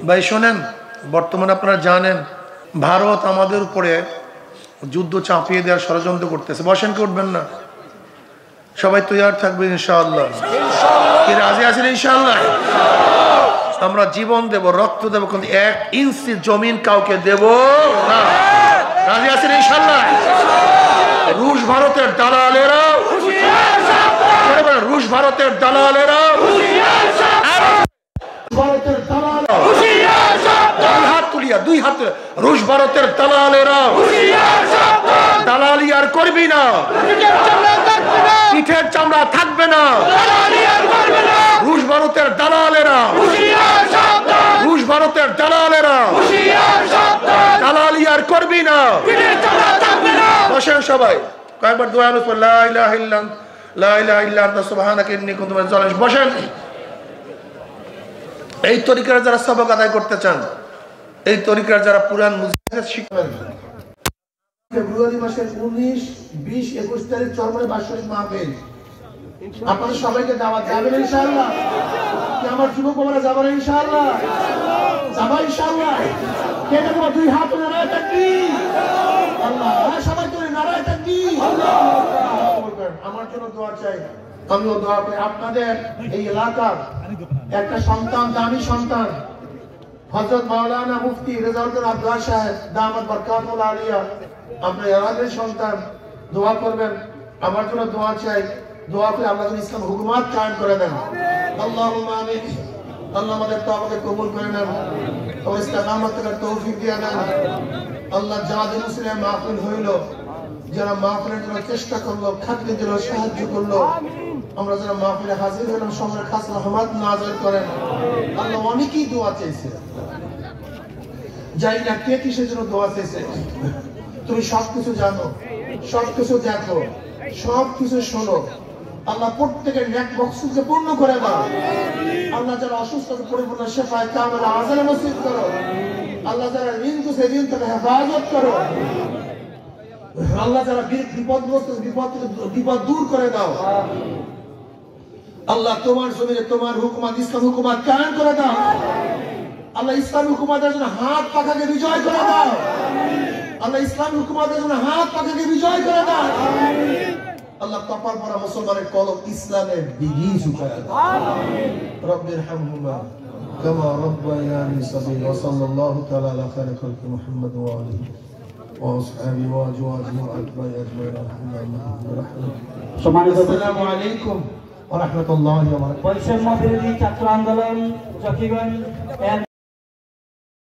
ভাই শোনেন, বর্তমানে আপনারা জানেন ভারত আমাদের উপরে যুদ্ধ চাপিয়ে দেওয়ার ষড়যন্ত্র করতেছে। বসেন কি উঠবেন না? সবাই তৈরি থাকবে ইনশাআল্লাহ। কি রাজি আছেন ইনশাআল্লাহ? আমরা জীবন দেব, রক্ত দেব, কিন্তু 1 ইঞ্চি জমিন কাউকে দেব না। রাজি আছেন ইনশাআল্লাহ? রুশ ভারতের দালালেরা, রুশ ভারতের দালালেরা, ভারতের দালালেরা, দুই হাত রুশ ভারতের দালালেরা, দালালি আর করবি না, পিঠের চামড়া থাকবে না। রুশ ভারতের দালালেরা, রুশ ভারতের দালালেরা, দালালি আর করবি না। বসেন সবাই, কয়েকবার দোয়া করুন, লা ইলাহা ইল্লা আনতা, লা ইলাহা ইল্লা আনতা সুবহানাকা ইন্নী কুনতু মিনাজ জালিমিন। বসেন। এই তরিকার যারা সবক আদায় করতে চান, এই তরিকার যারা পুরান মুজাহিদ শিখবেন, ফেব্রুয়ারি মাসের 19, 20, 21 তারিখ চরমনে বার্ষিক মাহফিল। আপনাদের সবাইকে দাওয়াত যাবেন ইনশাআল্লাহ? কি আমার যুবক বাবারা যাবেন ইনশাআল্লাহ? যাবা ইনশাআল্লাহ? কে যাবে? দুই হাত নারায়ে তাকবীর। আল্লাহ, সবাই তো নারায়ে তাকবীর। আল্লাহু আকবার। আমার জন্য দোয়া চাই, আমিও দোয়া করি। আপনাদের এই এলাকার একটা সন্তান, দামি সন্তান, হযরত মাওলানা মুফতি রেজাউদ্দিন আব্দুল্লাহ সাহেব দামাত বরকাতুল আলিয়া, আপনার এলাকার সন্তান, দোয়া করবেন। আমার জন্য দোয়া চাই, দোয়া করে আল্লাহ যেন ইসলাম হুকুমাত কায়েম করে দেন। আল্লাহুম্মা আমিন। আল্লাহ আমাদের তওবাকে কবুল করে নেন, ইস্তেকামত করার তৌফিক দিয়ে দেন। আল্লাহ জামাতে মুসলিম মাহফিল হইল, যারা মাহফিলের জন্য চেষ্টা করলো, খাতমের জন্য সাহায্য করলো, আমরা যারা মাহফিলে হাজির হলাম, সবার খাস রহমত নাযিল করেন। আল্লাহ অনেকেই দোয়া চাইছে, জানি না কে কিসের জন্য দোয়া চাইছে। তুমি সবকিছু জানো, সবকিছু দেখো, সবকিছু শোনো। আল্লাহ প্রত্যেকের নেক মকসুদকে পূর্ণ করে দাও। আল্লাহ যারা অসুস্থ, পরিপূর্ণ শেফায়ে কামিল আজলে নসিব করো। আল্লাহ যারা ঋণ থেকে ঋণ থেকে হেফাজত করো। আল্লাহ যারা বিপদগ্রস্ত, বিপদ দূর করে দাও। আল্লাহ তোমার জমিনে তোমার হুকুমত, ইসলাম হুকুমত কায়েম করে দাও। আল্লাহ ইসলাম হুকুমতের জন্য হাত পাখাকে বিজয় করে দাও। আল্লাহ ইসলাম হুকুমতের জন্য হাত পাখাকে বিজয় করে দাও। আল্লাহ কপাল পরা মুসলমানের কলম ইসলামের ডিগ্রি শুকায় দাও। রব্বির হামহুমা কামা রাব্বায়ানি সাগীরা। ওয়া সাল্লাল্লাহু তাআলা আলা খায়রি খালকি মুহাম্মদ ওয়া আলিহি ওয়া আসহাবিহি ওয়া আজওয়াজিহি ওয়া আতবাইহি আজমাইন। আসসালামু আলাইকুম ওয়া রাহমাতুল্লাহি ওয়া বারাকাতুহু। বৈষম্য বিরোধী ছাত্র আন্দোলন জকিগঞ্জ